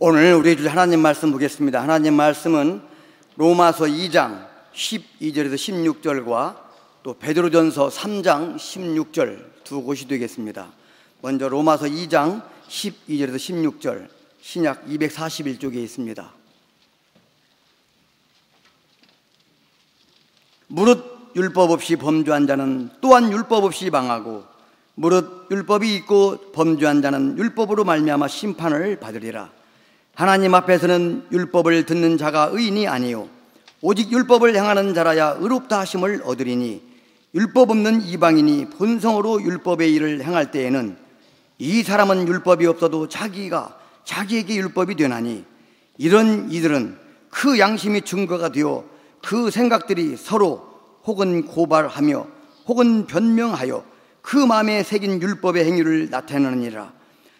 오늘 우리 주 하나님 말씀 보겠습니다. 하나님 말씀은 로마서 2장 12절에서 16절과 또 베드로전서 3장 16절 두 곳이 되겠습니다. 먼저 로마서 2장 12절에서 16절, 신약 241쪽에 있습니다. 무릇 율법 없이 범죄한 자는 또한 율법 없이 망하고, 무릇 율법이 있고 범죄한 자는 율법으로 말미암아 심판을 받으리라. 하나님 앞에서는 율법을 듣는 자가 의인이 아니요 오직 율법을 행하는 자라야 의롭다 하심을 얻으리니, 율법 없는 이방인이 본성으로 율법의 일을 행할 때에는 이 사람은 율법이 없어도 자기에게 율법이 되나니, 이런 이들은 그 양심이 증거가 되어 그 생각들이 서로 혹은 고발하며 혹은 변명하여 그 마음에 새긴 율법의 행위를 나타내느니라.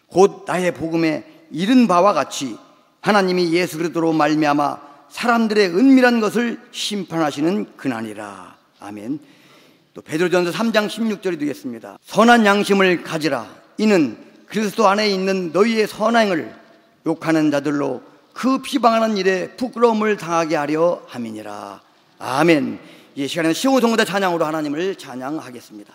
곧 나의 복음에 이른 바와 같이 하나님이 예수 그리스도로 말미암아 사람들의 은밀한 것을 심판하시는 그날이라. 아멘. 또 베드로전서 3장 16절이 되겠습니다. 선한 양심을 가지라. 이는 그리스도 안에 있는 너희의 선행을 욕하는 자들로 그 비방하는 일에 부끄러움을 당하게 하려 함이니라. 아멘. 이 시간에는 시온성대 찬양으로 하나님을 찬양하겠습니다.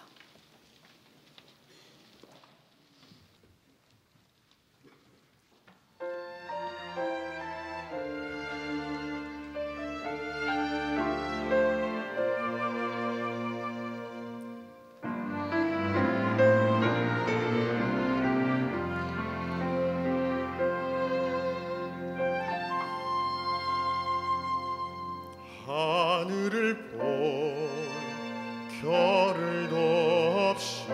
하늘을 볼 겨를도 없이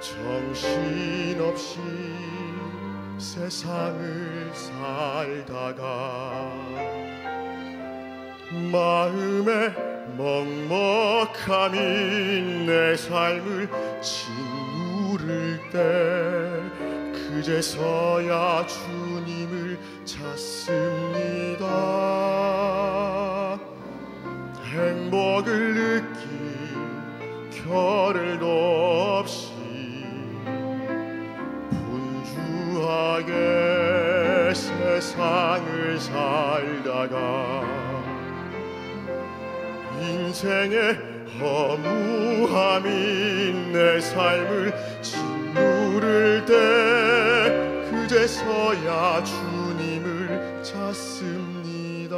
정신없이 세상을 살다가 마음에 먹먹함이 내 삶을 짓누를 때 그제서야 주님을 찾습니다. 행복을 느낄 겨를도 없이 분주하게 세상을 살다가 인생의 허무함이 내 삶을 짓누를 때 그제서야 주님을 찾습니다.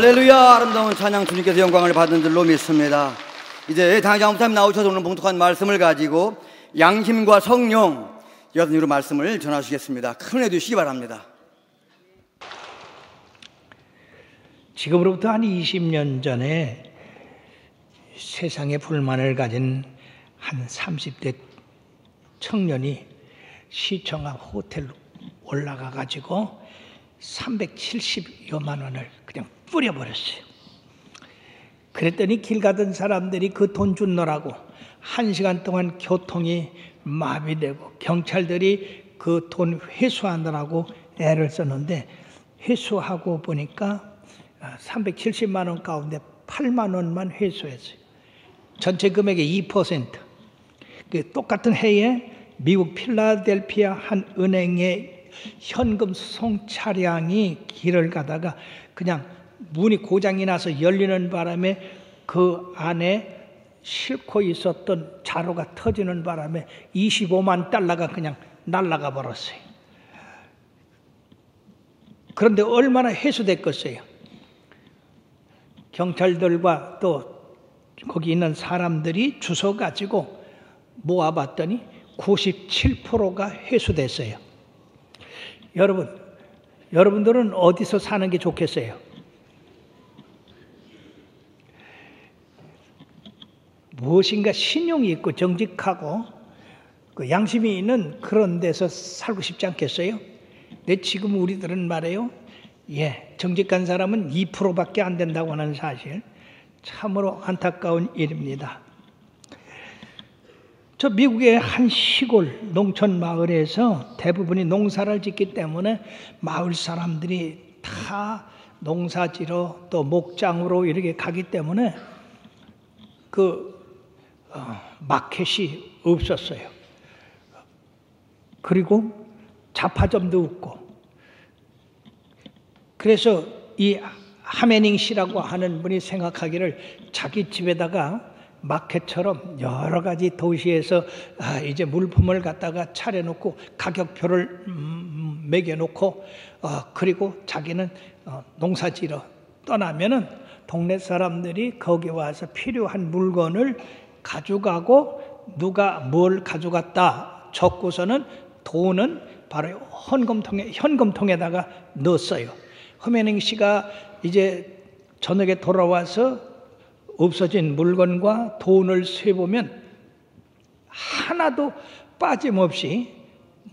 할렐루야. 아름다운 찬양 주님께서 영광을 받은 줄로 믿습니다. 이제 당장 목사님 나오셔서 오늘 봉독한 말씀을 가지고 양심과 성령 여러분으로 말씀을 전하시겠습니다. 큰 은혜 주시기 바랍니다. 지금으로부터 한 20년 전에 세상에 불만을 가진 한 30대 청년이 시청 앞 호텔로 올라가 가지고 370여만 원을 그냥 뿌려버렸어요. 그랬더니 길 가던 사람들이 그 돈 주느라고 1시간 동안 교통이 마비되고 경찰들이 그 돈 회수하느라고 애를 썼는데 회수하고 보니까 370만 원 가운데 8만 원만 회수했어요. 전체 금액의 2%. 똑같은 해에 미국 필라델피아 한 은행의 현금 수송 차량이 길을 가다가 그냥 문이 고장이 나서 열리는 바람에 그 안에 싣고 있었던 자루가 터지는 바람에 25만 달러가 그냥 날아가 버렸어요. 그런데 얼마나 회수됐겠어요? 경찰들과 또 거기 있는 사람들이 주워 가지고 모아봤더니 97%가 회수됐어요. 여러분들은 어디서 사는 게 좋겠어요? 무엇인가 신용이 있고 정직하고 그 양심이 있는 그런 데서 살고 싶지 않겠어요? 근데 지금 우리들은 말해요. 정직한 사람은 2%밖에 안 된다고 하는 사실, 참으로 안타까운 일입니다. 저 미국의 한 시골 농촌 마을에서 대부분이 농사를 짓기 때문에 마을 사람들이 다 농사지러 또 목장으로 이렇게 가기 때문에 마켓이 없었어요. 그리고 잡화점도 없고. 그래서 이 하메닝 씨라고 하는 분이 생각하기를 자기 집에다가 마켓처럼 여러 가지 도시에서 이제 물품을 갖다가 차려놓고 가격표를 매겨놓고 그리고 자기는 농사지러 떠나면은 동네 사람들이 거기 와서 필요한 물건을 가져가고 누가 뭘 가져갔다 적고서는 돈은 바로 현금통에다가 넣었어요. 허메닝 씨가 이제 저녁에 돌아와서 없어진 물건과 돈을 세보면 하나도 빠짐없이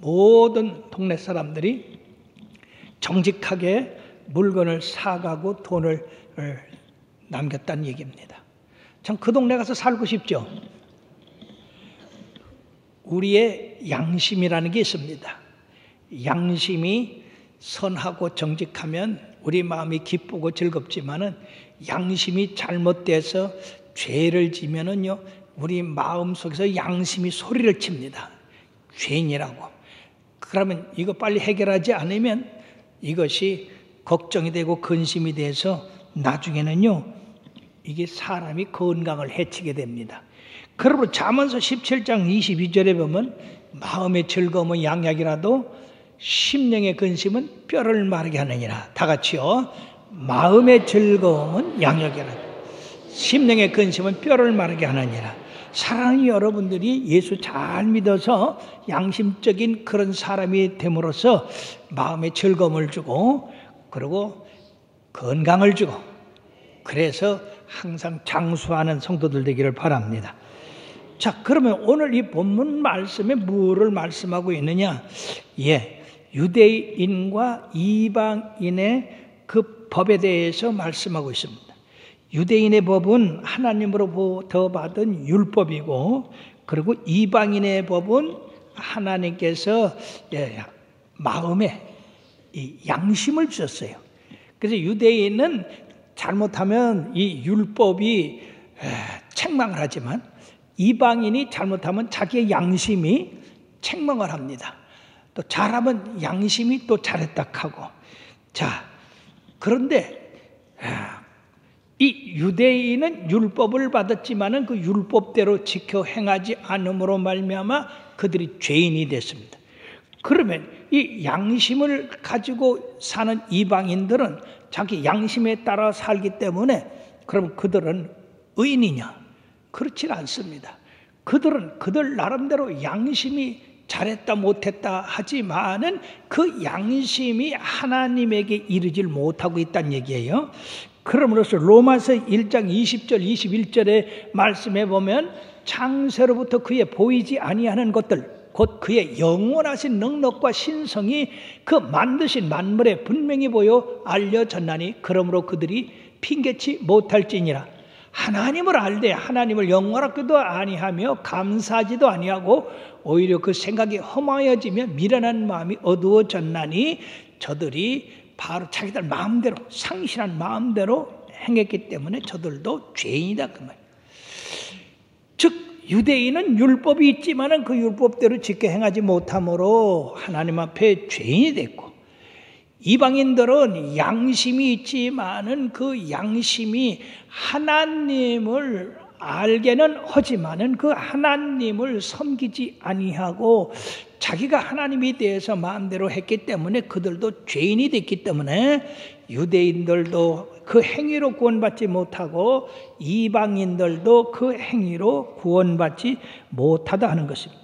모든 동네 사람들이 정직하게 물건을 사가고 돈을 남겼다는 얘기입니다. 참 그 동네 가서 살고 싶죠? 우리의 양심이라는 게 있습니다. 양심이 선하고 정직하면 우리 마음이 기쁘고 즐겁지만은 양심이 잘못돼서 죄를 지면은요, 우리 마음 속에서 양심이 소리를 칩니다. 죄인이라고. 그러면 이거 빨리 해결하지 않으면 이것이 걱정이 되고 근심이 돼서 나중에는요, 이게 사람이 건강을 해치게 됩니다. 그러므로 잠언서 17장 22절에 보면 마음의 즐거움은 양약이라도 심령의 근심은 뼈를 마르게 하느니라. 다 같이요. 마음의 즐거움은 양약이라. 심령의 근심은 뼈를 마르게 하느니라. 사랑하는 여러분들이 예수 잘 믿어서 양심적인 그런 사람이 됨으로써 마음의 즐거움을 주고 그리고 건강을 주고 그래서 항상 장수하는 성도들 되기를 바랍니다. 자, 그러면 오늘 이 본문 말씀에 뭐를 말씀하고 있느냐? 유대인과 이방인의 그 법에 대해서 말씀하고 있습니다. 유대인의 법은 하나님으로부터 받은 율법이고, 그리고 이방인의 법은 하나님께서 마음에 이 양심을 주셨어요. 그래서 유대인은 잘못하면 이 율법이 책망을 하지만 이방인이 잘못하면 자기의 양심이 책망을 합니다. 또 잘하면 양심이 또 잘했다 하고. 자, 그런데 이 유대인은 율법을 받았지만은 그 율법대로 지켜 행하지 않음으로 말미암아 그들이 죄인이 됐습니다. 그러면 이 양심을 가지고 사는 이방인들은 자기 양심에 따라 살기 때문에 그럼 그들은 의인이냐? 그렇지 않습니다. 그들은 그들 나름대로 양심이 잘했다 못했다 하지만은 그 양심이 하나님에게 이르질 못하고 있다는 얘기예요. 그러므로서 로마서 1장 20절 21절의 말씀에 보면 창세로부터 그의 보이지 아니하는 것들 곧 그의 영원하신 능력과 신성이 그 만드신 만물에 분명히 보여 알려졌나니 그러므로 그들이 핑계치 못할지니라. 하나님을 알되 하나님을 영원하기도 아니하며 감사하지도 아니하고 오히려 그 생각이 험하여지며 미련한 마음이 어두워졌나니 저들이 바로 자기들 마음대로 상실한 마음대로 행했기 때문에 저들도 죄인이다 그 말. 즉 유대인은 율법이 있지만은 그 율법대로 지켜 행하지 못함으로 하나님 앞에 죄인이 됐고, 이방인들은 양심이 있지만은 그 양심이 하나님을 알게는 하지만은 그 하나님을 섬기지 아니하고 자기가 하나님에 대해서 마음대로 했기 때문에 그들도 죄인이 됐기 때문에 유대인들도 그 행위로 구원받지 못하고 이방인들도 그 행위로 구원받지 못하다 하는 것입니다.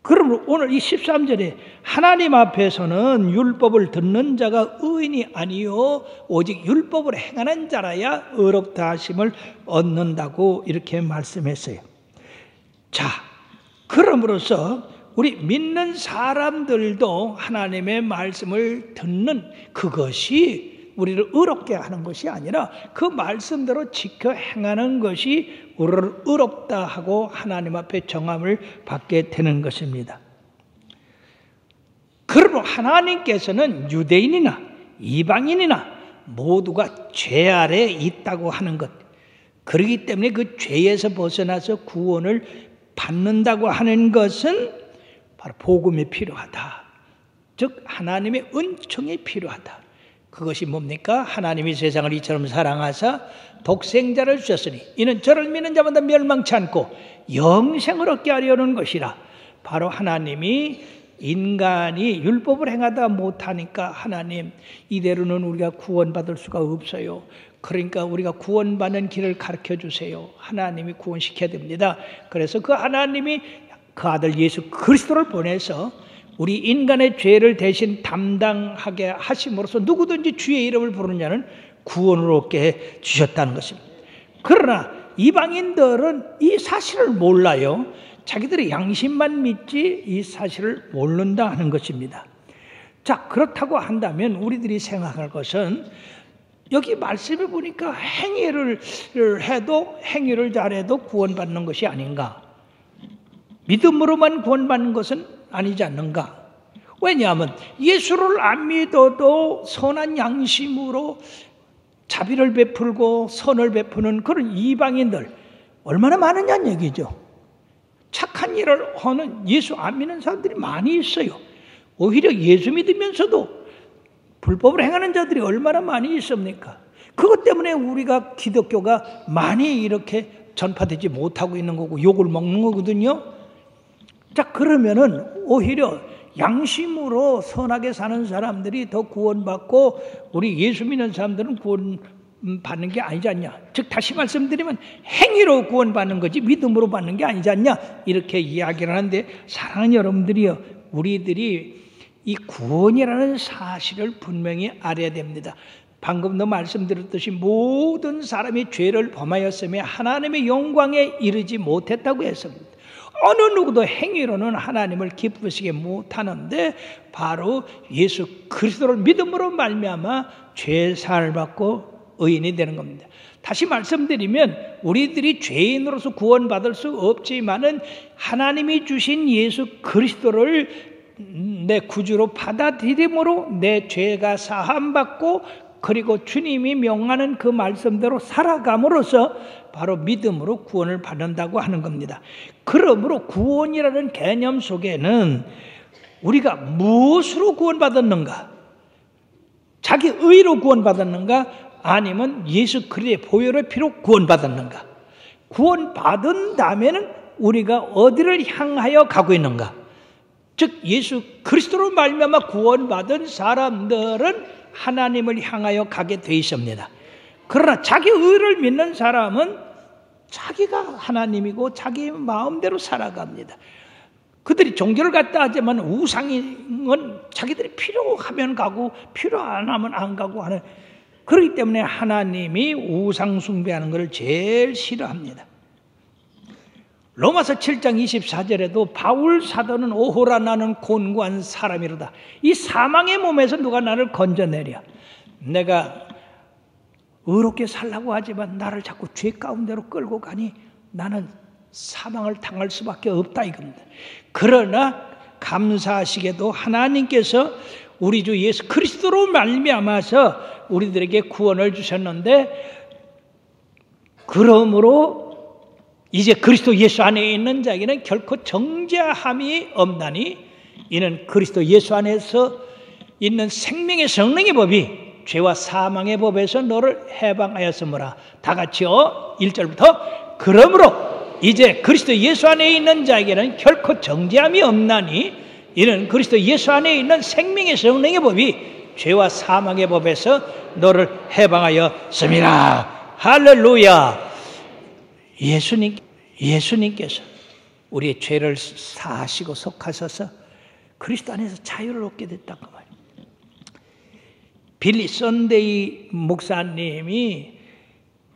그러므로 오늘 이 13절에 하나님 앞에서는 율법을 듣는 자가 의인이 아니요 오직 율법을 행하는 자라야 의롭다 하심을 얻는다고 이렇게 말씀했어요. 자, 그러므로서 우리 믿는 사람들도 하나님의 말씀을 듣는 그것이 우리를 의롭게 하는 것이 아니라 그 말씀대로 지켜 행하는 것이 우리를 의롭다 하고 하나님 앞에 정함을 받게 되는 것입니다. 그러므로 하나님께서는 유대인이나 이방인이나 모두가 죄 아래 있다고 하는 것, 그렇기 때문에 그 죄에서 벗어나서 구원을 받는다고 하는 것은 바로 복음이 필요하다. 즉 하나님의 은총이 필요하다. 그것이 뭡니까? 하나님이 세상을 이처럼 사랑하사 독생자를 주셨으니 이는 저를 믿는 자마다 멸망치 않고 영생을 얻게 하려는 것이라. 바로 하나님이 인간이 율법을 행하다 못하니까 하나님 이대로는 우리가 구원받을 수가 없어요. 그러니까 우리가 구원받는 길을 가르쳐 주세요. 하나님이 구원시켜야 됩니다. 그래서 그 하나님이 그 아들 예수 그리스도를 보내서 우리 인간의 죄를 대신 담당하게 하심으로써 누구든지 주의 이름을 부르는 자는 구원을 얻게 해 주셨다는 것입니다. 그러나 이방인들은 이 사실을 몰라요. 자기들의 양심만 믿지 이 사실을 모른다 하는 것입니다. 자, 그렇다고 한다면 우리들이 생각할 것은 여기 말씀해 보니까 행위를 해도 행위를 잘해도 구원받는 것이 아닌가? 믿음으로만 구원받는 것은 아니지 않는가? 왜냐하면 예수를 안 믿어도 선한 양심으로 자비를 베풀고 선을 베푸는 그런 이방인들 얼마나 많으냐는 얘기죠. 착한 일을 하는 예수 안 믿는 사람들이 많이 있어요. 오히려 예수 믿으면서도 불법을 행하는 자들이 얼마나 많이 있습니까? 그것 때문에 우리가 기독교가 많이 이렇게 전파되지 못하고 있는 거고 욕을 먹는 거거든요. 자, 그러면은 오히려 양심으로 선하게 사는 사람들이 더 구원받고 우리 예수 믿는 사람들은 구원받는 게 아니지 않냐. 즉 다시 말씀드리면 행위로 구원받는 거지 믿음으로 받는 게 아니지 않냐, 이렇게 이야기를 하는데, 사랑하는 여러분들이요, 우리들이 이 구원이라는 사실을 분명히 알아야 됩니다. 방금도 말씀드렸듯이 모든 사람이 죄를 범하였으며 하나님의 영광에 이르지 못했다고 했습니다. 어느 누구도 행위로는 하나님을 기쁘시게 못하는데 바로 예수 그리스도를 믿음으로 말미암아 죄 사함을 받고 의인이 되는 겁니다. 다시 말씀드리면 우리들이 죄인으로서 구원받을 수 없지만은 하나님이 주신 예수 그리스도를 내 구주로 받아들임으로 내 죄가 사함받고 그리고 주님이 명하는 그 말씀대로 살아감으로써 바로 믿음으로 구원을 받는다고 하는 겁니다. 그러므로 구원이라는 개념 속에는 우리가 무엇으로 구원받았는가? 자기 의로 구원받았는가? 아니면 예수 그리스도의 보혈의 피로 구원받았는가? 구원받은 다음에는 우리가 어디를 향하여 가고 있는가? 즉 예수 그리스도로 말미암아 구원받은 사람들은 하나님을 향하여 가게 돼 있습니다. 그러나 자기 의를 믿는 사람은 자기가 하나님이고 자기 마음대로 살아갑니다. 그들이 종교를 갖다 하지만 우상은 자기들이 필요하면 가고 필요 안 하면 안 가고 하는, 그렇기 때문에 하나님이 우상 숭배하는 것을 제일 싫어합니다. 로마서 7장 24절에도 바울 사도는 오호라 나는 곤고한 사람이로다. 이 사망의 몸에서 누가 나를 건져내랴. 내가 의롭게 살라고 하지만 나를 자꾸 죄 가운데로 끌고 가니 나는 사망을 당할 수밖에 없다 이겁니다. 그러나 감사하시게도 하나님께서 우리 주 예수 그리스도로 말미암아서 우리들에게 구원을 주셨는데, 그러므로 이제 그리스도 예수 안에 있는 자에게는 결코 정죄함이 없나니 이는 그리스도 예수 안에서 있는 생명의 성령의 법이 죄와 사망의 법에서 너를 해방하였으므라. 다 같이요. 1절부터 그러므로 이제 그리스도 예수 안에 있는 자에게는 결코 정죄함이 없나니 이는 그리스도 예수 안에 있는 생명의 성령의 법이 죄와 사망의 법에서 너를 해방하였습니다. 할렐루야. 예수님께서 우리의 죄를 사하시고 속하셔서 그리스도 안에서 자유를 얻게 됐단 말이에요. 빌리 썬데이 목사님이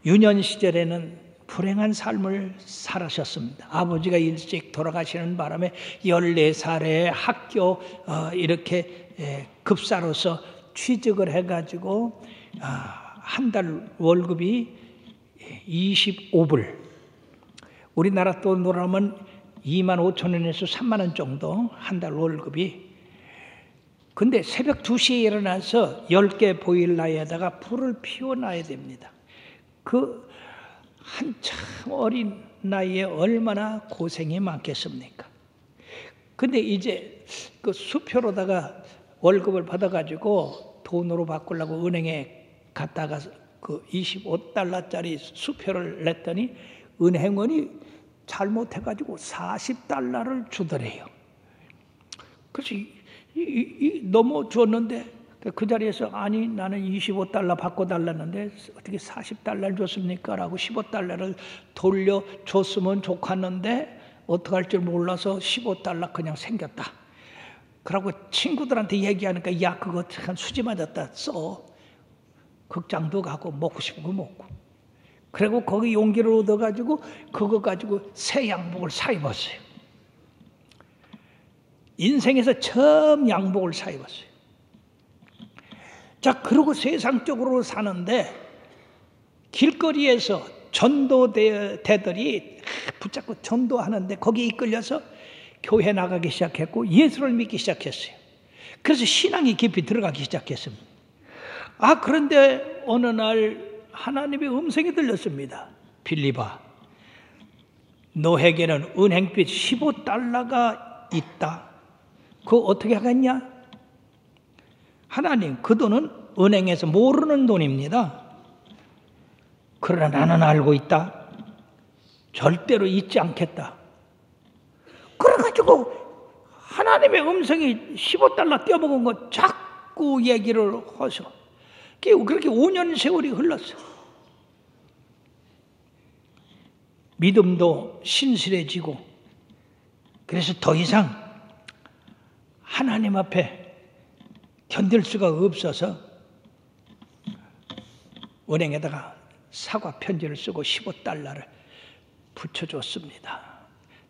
유년 시절에는 불행한 삶을 살아셨습니다. 아버지가 일찍 돌아가시는 바람에 14살에 학교 이렇게 급사로서 취직을 해가지고 한 달 월급이 25불, 우리나라 돈으로 하면 25,000원에서 30,000원 정도 한 달 월급이. 근데 새벽 2시에 일어나서 10개 보일러에다가 불을 피워놔야 됩니다. 그 한참 어린 나이에 얼마나 고생이 많겠습니까? 근데 이제 그 수표로다가 월급을 받아가지고 돈으로 바꾸려고 은행에 갔다가 그 25달러짜리 수표를 냈더니 은행원이 잘못해가지고 40달러를 주더래요. 그래서 너무 줬는데 그 자리에서 아니 나는 25달러 바꿔달라는데 어떻게 40달러를 줬습니까? 라고 15달러를 돌려줬으면 좋겠는데 어떡할 줄 몰라서 15달러 그냥 생겼다. 그러고 친구들한테 얘기하니까 야 그거 참 수지 맞았다 써. 극장도 가고 먹고 싶은 거 먹고. 그리고 거기 용기를 얻어가지고 그거 가지고 새 양복을 사 입었어요. 인생에서 처음 양복을 사 입었어요. 자, 그러고 세상적으로 사는데 길거리에서 전도대들이 붙잡고 전도하는데 거기에 이끌려서 교회 나가기 시작했고 예수를 믿기 시작했어요. 그래서 신앙이 깊이 들어가기 시작했습니다. 그런데 어느 날 하나님의 음성이 들렸습니다. 빌립아, 너에게는 은행빚 15달러가 있다. 그거 어떻게 하겠냐? 하나님, 그 돈은 은행에서 모르는 돈입니다. 그러나 나는 알고 있다. 절대로 잊지 않겠다. 그래가지고 하나님의 음성이 15달러 떼어먹은 거 자꾸 얘기를 하셔. 그렇게 5년 세월이 흘렀어. 믿음도 신실해지고, 그래서 더 이상 하나님 앞에 견딜 수가 없어서 은행에다가 사과 편지를 쓰고 15달러를 붙여줬습니다.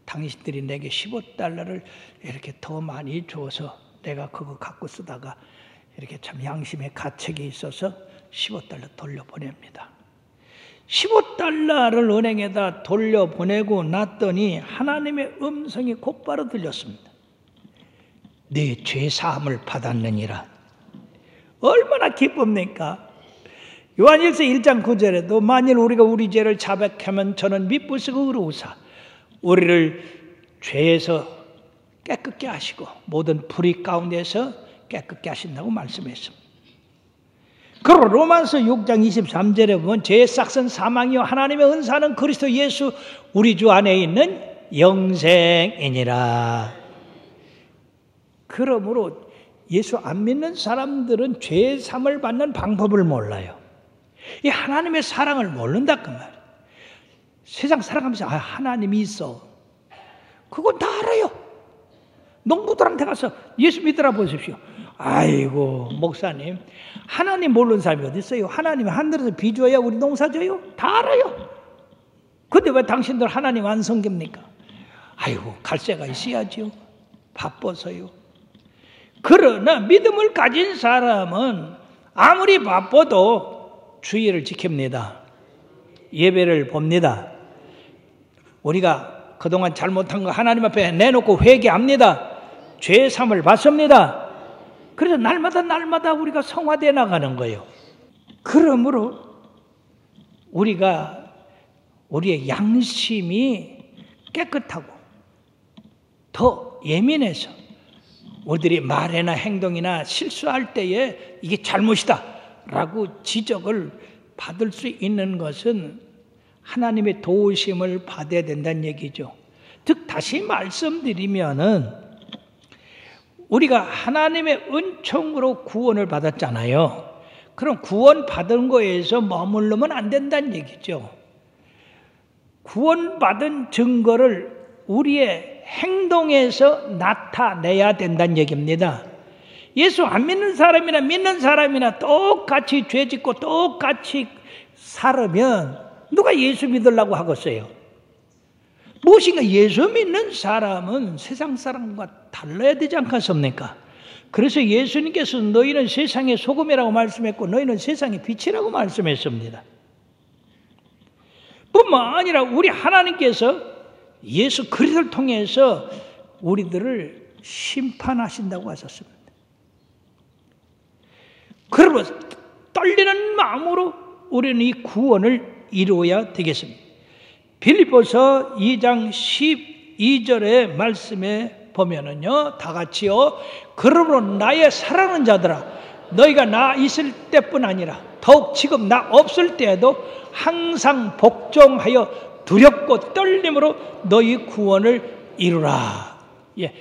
당신들이 내게 15달러를 이렇게 더 많이 줘서 내가 그거 갖고 쓰다가 이렇게 참 양심의 가책이 있어서 15달러 돌려보냅니다. 15달러를 은행에다 돌려보내고 났더니 하나님의 음성이 곧바로 들렸습니다. 네 죄사함을 받았느니라. 얼마나 기쁩니까? 요한일서 1장 9절에도 만일 우리가 우리 죄를 자백하면 저는 미쁘시고 의로우사 우리를 죄에서 깨끗게 하시고 모든 불의 가운데서 깨끗게 하신다고 말씀했습니다. 그리고 로마서 6장 23절에 보면 죄의 싹은 사망이요 하나님의 은사는 그리스도 예수 우리 주 안에 있는 영생이니라. 그러므로 예수 안 믿는 사람들은 죄 사함을 받는 방법을 몰라요. 이 하나님의 사랑을 모른다 그 말이에요. 세상 살아가면서 하나님이 있어. 그건 다 알아요. 농부들한테 가서 예수 믿으라 보십시오. 아이고 목사님, 하나님 모르는 사람이 어디 있어요? 하나님이 하늘에서 비 줘야 우리 농사 져요? 다 알아요. 근데 왜 당신들 하나님 안 섬깁니까? 아이고 갈세가 있어야죠. 바빠서요. 그러나 믿음을 가진 사람은 아무리 바빠도 주의를 지킵니다. 예배를 봅니다. 우리가 그동안 잘못한 거 하나님 앞에 내놓고 회개합니다. 죄 사함을 받습니다. 그래서 날마다 우리가 성화되어 나가는 거예요. 그러므로 우리가 우리의 양심이 깨끗하고 더 예민해서 우리들이 말이나 행동이나 실수할 때에 이게 잘못이다 라고 지적을 받을 수 있는 것은 하나님의 도우심을 받아야 된다는 얘기죠. 즉 다시 말씀드리면은 우리가 하나님의 은총으로 구원을 받았잖아요. 그럼 구원 받은 거에서 머무르면 안 된다는 얘기죠. 구원받은 증거를 우리의 행동에서 나타내야 된다는 얘기입니다. 예수 안 믿는 사람이나 믿는 사람이나 똑같이 죄짓고 똑같이 살으면 누가 예수 믿으려고 하겠어요? 무엇인가 예수 믿는 사람은 세상 사람과 달라야 되지 않겠습니까? 그래서 예수님께서 너희는 세상의 소금이라고 말씀했고 너희는 세상의 빛이라고 말씀했습니다. 뿐만 아니라 우리 하나님께서 예수 그리스도를 통해서 우리들을 심판하신다고 하셨습니다. 그러므로 떨리는 마음으로 우리는 이 구원을 이루어야 되겠습니다. 빌립보서 2장 12절의 말씀에 보면은요, 다 같이요. 그러므로 나의 사랑하는 자들아, 너희가 나 있을 때뿐 아니라 더욱 지금 나 없을 때에도 항상 복종하여 두렵고 떨림으로 너희 구원을 이루라. 예,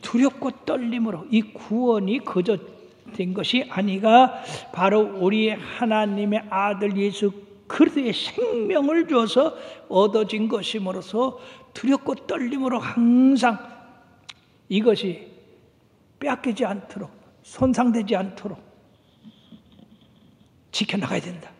두렵고 떨림으로 이 구원이 그저 된 것이 아니가 바로 우리 하나님의 아들 예수 그리스도의 생명을 줘서 얻어진 것임으로써 두렵고 떨림으로 항상 이것이 빼앗기지 않도록 손상되지 않도록 지켜나가야 된다.